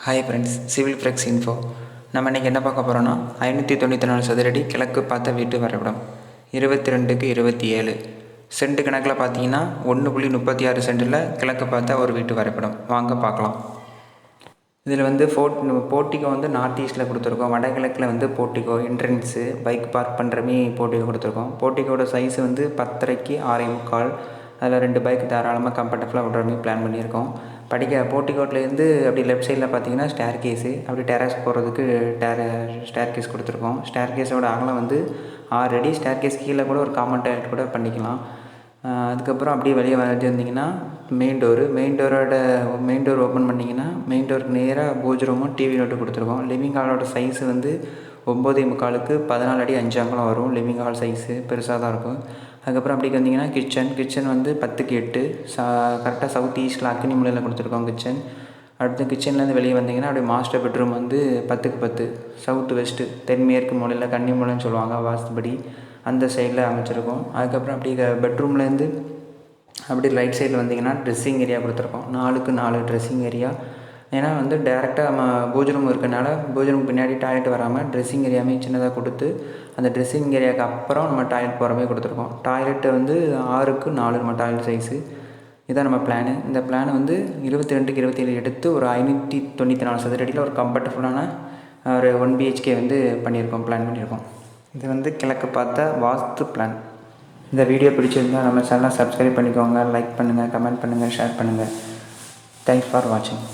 Hi friends, civil freaks info. நம்ம இன்றைக்கி என்ன பார்க்க போகிறோன்னா 594 சதுரடி கிழக்கு பார்த்த வீட்டு வரைபடம் 22க்கு 27 சென்ட் கணக்கில் பார்த்தீங்கன்னா 1.36 சென்டில் கிழக்கு பார்த்த ஒரு வீட்டு வரைபடம். வாங்க பார்க்கலாம். இதில் வந்து போர்ட்டிகோ வந்து நார்த் ஈஸ்ட்டில் கொடுத்துருக்கோம். வடகிழக்கில் வந்து போர்ட்டிகோ என்ட்ரன்ஸு பைக் பார்க் பண்ணுறமே போர்ட்டிகோ கொடுத்துருக்கோம். போர்ட்டிகோட சைஸ் வந்து 10.5 6.25. அதில் 2 பைக் தாராளமாக கம்ஃபர்டபுளாக விடுற மாதிரி பிளான் பண்ணியிருக்கோம். போர்ட்டிகோட்லேருந்து அப்படி லெஃப்ட் சைடில் பார்த்தீங்கன்னா ஸ்டேர் கேஸு, அப்படி டெரஸ் போகிறதுக்கு ஸ்டேர் கேஸ் கொடுத்துருக்கோம். ஸ்டேர் கேஸோட அகலம் வந்து 6 அடி. ஸ்டேர் கேஸ் கீழே கூட ஒரு காமன் டாய்லெட் கூட பண்ணிக்கலாம். அதுக்கப்புறம் அப்படியே வெளியே வந்திருந்தீங்கன்னா மெயின் டோர் ஓப்பன் பண்ணிங்கன்னா மெயின் டோருக்கு நேராக பூஜ் ரூமும் டிவி நோட்டு கொடுத்துருக்கோம். லிவிங் ஹாலோட சைஸு வந்து 9.25க்கு 14 அடி 5 அங்குலம் வரும். லிவிங் ஹால் சைஸு பெருசாக தான் இருக்கும். அதுக்கப்புறம் அப்படி வந்தீங்கன்னா கிச்சன் வந்து 10க்கு 8 கரெக்டாக சவுத் ஈஸ்ட்டில் அக்னி மூலையில் கொடுத்துருக்கோம் கிச்சன். அடுத்து கிச்சன்லேருந்து வெளியே வந்தீங்கன்னா அப்படியே மாஸ்டர் பெட்ரூம் வந்து 10க்கு 10 சவுத் வெஸ்ட்டு தென்மேற்கு மூலையில் கன்னி மூலைன்னு சொல்லுவாங்க வாஸ்துபடி, அந்த சைடில் அமைச்சிருக்கோம். அதுக்கப்புறம் அப்படி பெட்ரூம்லேருந்து அப்படி ரைட் சைடில் வந்தீங்கன்னா ட்ரெஸ்ஸிங் ஏரியா கொடுத்துருக்கோம். 4க்கு 4 ட்ரெஸ்ஸிங் ஏரியா. ஏன்னா வந்து டேரெக்டாக நம்ம பூஜ் ரூம் இருக்கனால பூஜ் ரூம் பின்னாடி டாய்லெட் வராமல் ட்ரெஸ்ஸிங் ஏரியாமே சின்னதாக கொடுத்து அந்த ட்ரெஸ்ஸிங் ஏரியாவுக்கு அப்புறம் நம்ம டாய்லெட் போகிற மாதிரி கொடுத்துருக்கோம். டாய்லெட்டு வந்து 6க்கு 4 நம்ம டாய்லெட் சைஸு. இதுதான் நம்ம பிளானு. இந்த பிளான் வந்து 22க்கு 27 எடுத்து ஒரு 594 சதுரடியில் ஒரு கம்ஃபர்டபுளான ஒரு 1 BHK வந்து பிளான் பண்ணியிருக்கோம். இது வந்து கிழக்கு பார்த்த வாஸ்து பிளான். இந்த வீடியோ பிடிச்சிருந்தால் நம்ம சேனலை சப்ஸ்கிரைப் பண்ணிக்கோங்க, லைக் பண்ணுங்கள், கமெண்ட் பண்ணுங்கள், ஷேர் பண்ணுங்கள். தேங்க்ஸ் ஃபார் வாட்சிங்.